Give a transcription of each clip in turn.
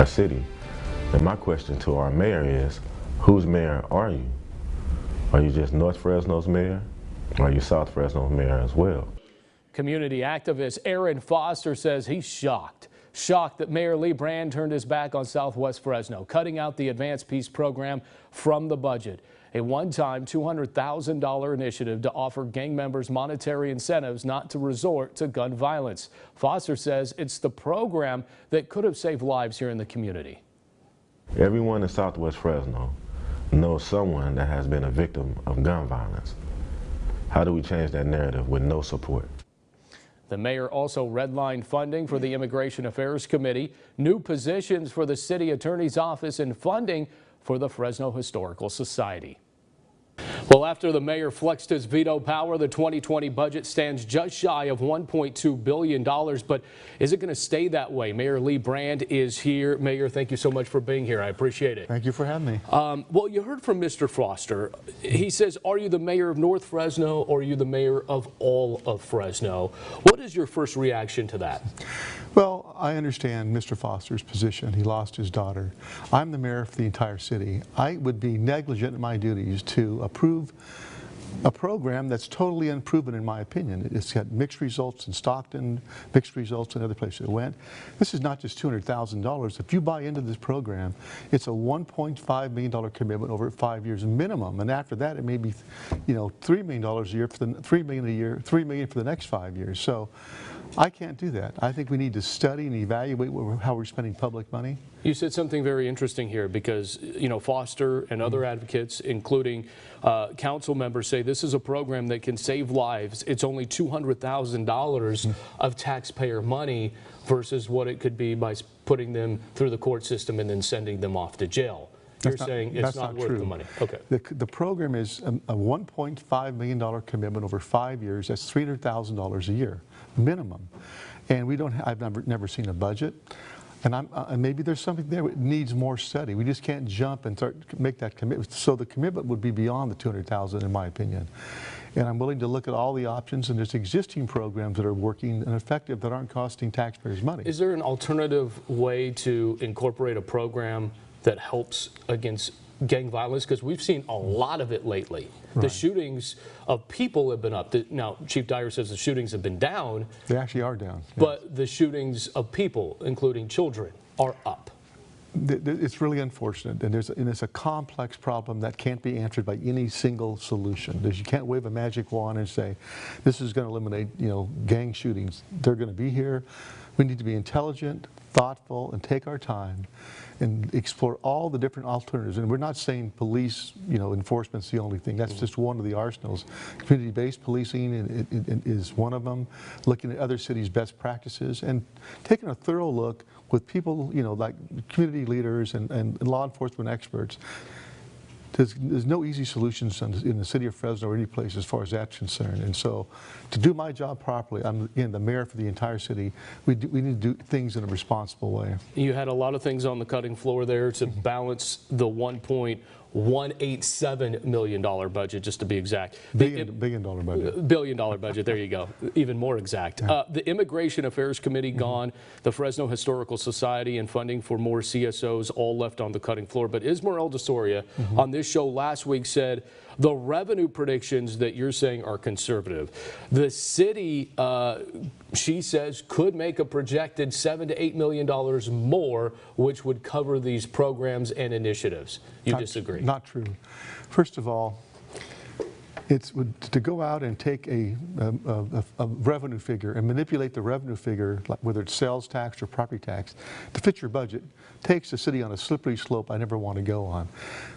our city. And my question to our mayor is, whose mayor are you? Are you just North Fresno's mayor? Or are you South Fresno's mayor as well? Community activist Aaron Foster says he's shocked that Mayor Lee Brand turned his back on Southwest Fresno, cutting out the Advanced Peace program from the budget. A one-time $200,000 initiative to offer gang members monetary incentives not to resort to gun violence. Foster says it's the program that could have saved lives here in the community. Everyone in Southwest Fresno knows someone that has been a victim of gun violence. How do we change that narrative with no support? The mayor also redlined funding for the Immigration Affairs Committee, new positions for the city attorney's office, and funding for the Fresno Historical Society. Well, after the mayor flexed his veto power, the 2020 budget stands just shy of $1.2 billion. But is it going to stay that way? Mayor Lee Brand is here. Mayor, thank you so much for being here. I appreciate it. Thank you for having me. Well, you heard from Mr. Foster. He says, are you the mayor of North Fresno or are you the mayor of all of Fresno? What is your first reaction to that? Well, I understand Mr. Foster's position. He lost his daughter. I'm the mayor for the entire city. I would be negligent in my duties to approve a program that's totally unproven in my opinion. It's got mixed results in Stockton, mixed results in other places it went. This is not just $200,000. If you buy into this program, it's a $1.5 million commitment over 5 years minimum, and after that it may be, $3 million a year for the $3 million for the next 5 years. So I can't do that. I think we need to study and evaluate how we're spending public money. You said something very interesting here because, Foster and other advocates, including council members, say this is a program that can save lives. It's only $200,000 of taxpayer money versus what it could be by putting them through the court system and then sending them off to jail. You're saying it's not worth the money. Okay. The program is a $1.5 million commitment over 5 years. That's $300,000 a year minimum, and we don't. I've never seen a budget, and maybe there's something there that needs more study. We just can't jump and make that commitment. So the commitment would be beyond the $200,000, in my opinion. And I'm willing to look at all the options, and there's existing programs that are working and effective that aren't costing taxpayers money. Is there an alternative way to incorporate a program that helps against gang violence? Because we've seen a lot of it lately. Right. The shootings of people have been up. Now, Chief Dyer says the shootings have been down. They actually are down. Yes. But the shootings of people, including children, are up. It's really unfortunate, and it's a complex problem that can't be answered by any single solution. You can't wave a magic wand and say, this is going to eliminate, gang shootings. They're going to be here. We need to be intelligent, thoughtful, and take our time and explore all the different alternatives. And we're not saying police, enforcement's the only thing. That's just one of the arsenals. Community-based policing is one of them. Looking at other cities' best practices and taking a thorough look with people, like community leaders and law enforcement experts. There's no easy solutions in the city of Fresno or any place as far as that's concerned. And so to do my job properly, I'm again the mayor for the entire city, we need to do things in a responsible way. You had a lot of things on the cutting floor there to balance the $1.187 million budget, just to be exact. Billion dollar budget. Billion dollar budget, there you go, even more exact. The Immigration Affairs Committee gone, the Fresno Historical Society and funding for more CSOs all left on the cutting floor. But Esmeralda Soria on this show last week said the revenue predictions that you're saying are conservative. The city, she says, could make a projected $7 to $8 million more, which would cover these programs and initiatives. You disagree? Not true. First of all, it's to go out and take a revenue figure and manipulate the revenue figure, like whether it's sales tax or property tax, to fit your budget, takes the city on a slippery slope I never want to go on.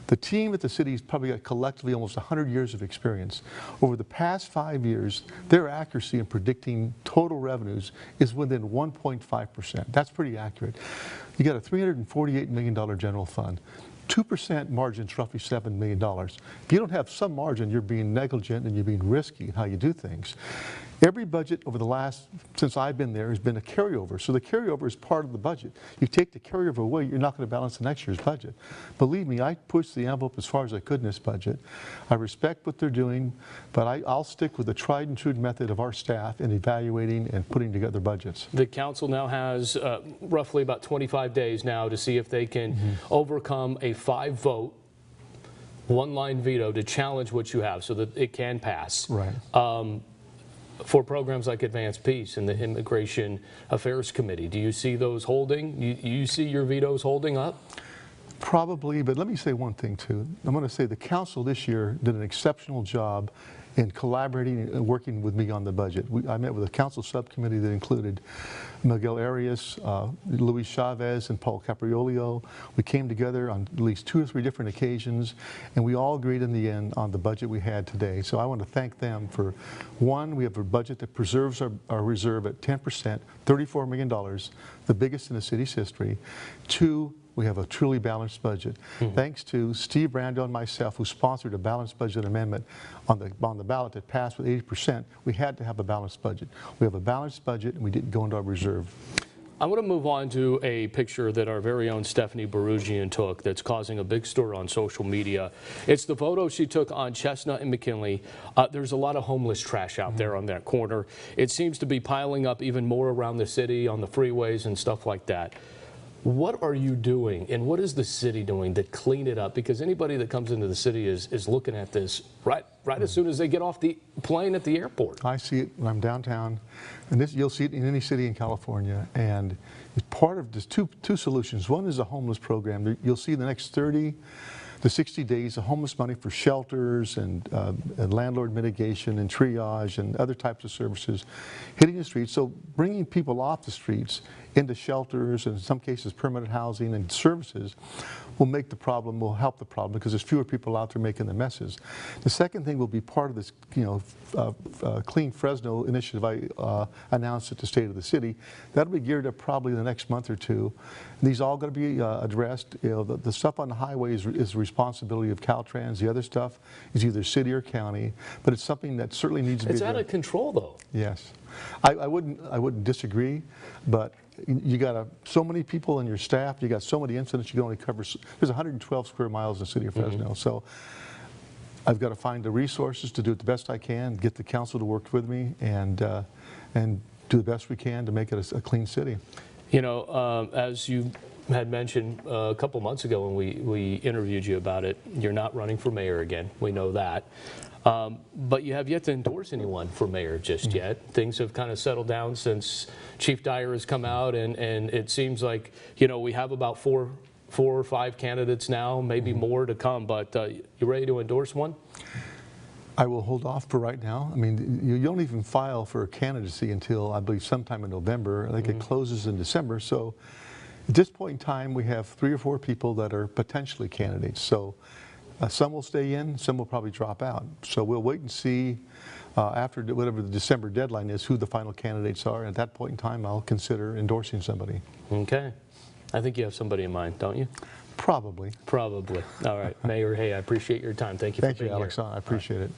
The team at the city has probably got collectively almost 100 years of experience. Over the past 5 years, their accuracy in predicting total revenues is within 1.5%. That's pretty accurate. You got a $348 million general fund. 2% margin is roughly $7 million. If you don't have some margin, you're being negligent and you're being risky in how you do things. Every budget over the last, since I've been there, has been a carryover. So the carryover is part of the budget. You take the carryover away, you're not going to balance the next year's budget. Believe me, I pushed the envelope as far as I could in this budget. I respect what they're doing, but I'll stick with the tried and true method of our staff in evaluating and putting together budgets. The council now has roughly about 25 days now to see if they can overcome a 5-vote, one-line veto to challenge what you have so that it can pass. Right. For programs like Advanced Peace and the Immigration Affairs Committee, do you see those holding? You see your vetoes holding up? Probably, but let me say one thing too. I'm going to say the council this year did an exceptional job in collaborating and working with me on the budget. I met with a council subcommittee that included Miguel Arias, Luis Chavez, and Paul Capriolio. We came together on at least 2 or 3 different occasions, and we all agreed in the end on the budget we had today. So I want to thank them for, one, we have a budget that preserves our reserve at 10%, $34 million, the biggest in the city's history. 2, we have a truly balanced budget. Thanks to Steve Brando and myself, who sponsored a balanced budget amendment on the ballot that passed with 80%, we had to have a balanced budget. We have a balanced budget, and we didn't go into our reserve. I want to move on to a picture that our very own Stephanie Barugian took that's causing a big stir on social media. It's the photo she took on Chestnut and McKinley. There's a lot of homeless trash out there on that corner. It seems to be piling up even more around the city, on the freeways and stuff like that. What are you doing, and what is the city doing to clean it up? Because anybody that comes into the city is looking at this right as soon as they get off the plane at the airport. I see it when I'm downtown, and this you'll see it in any city in California. And it's part of this two solutions. One is a homeless program. You'll see the next 30 to 60 days of homeless money for shelters and landlord mitigation and triage and other types of services hitting the streets. So bringing people off the streets into shelters and in some cases permanent housing and services will help the problem because there's fewer people out there making the messes. The second thing will be part of this, Clean Fresno initiative I announced at the State of the City. That'll be geared up probably in the next month or 2. And these all going to be addressed. The stuff on the highway is the responsibility of Caltrans. The other stuff is either city or county, but it's something that certainly needs to be addressed. It's out of control, though. Yes, I wouldn't disagree, but you got so many people in your staff. You got so many incidents. You can only cover. There's 112 square miles in the city of Fresno, so I've got to find the resources to do it the best I can. Get the council to work with me and do the best we can to make it a clean city. As you had mentioned a couple months ago when we interviewed you about it, you're not running for mayor again. We know that. But you have yet to endorse anyone for mayor just yet. Things have kind of settled down since Chief Dyer has come out, and it seems like, we have about four or five candidates now, maybe more to come, but you ready to endorse one? I will hold off for right now. I mean, you don't even file for a candidacy until, I believe, sometime in November. I think it closes in December. So at this point in time, we have 3 or 4 people that are potentially candidates. So some will stay in, some will probably drop out. So we'll wait and see after whatever the December deadline is who the final candidates are. And at that point in time, I'll consider endorsing somebody. Okay. I think you have somebody in mind, don't you? Probably. Probably. All right. Mayor, hey, I appreciate your time. Thank you for being here. Thank you, Alex. I appreciate it.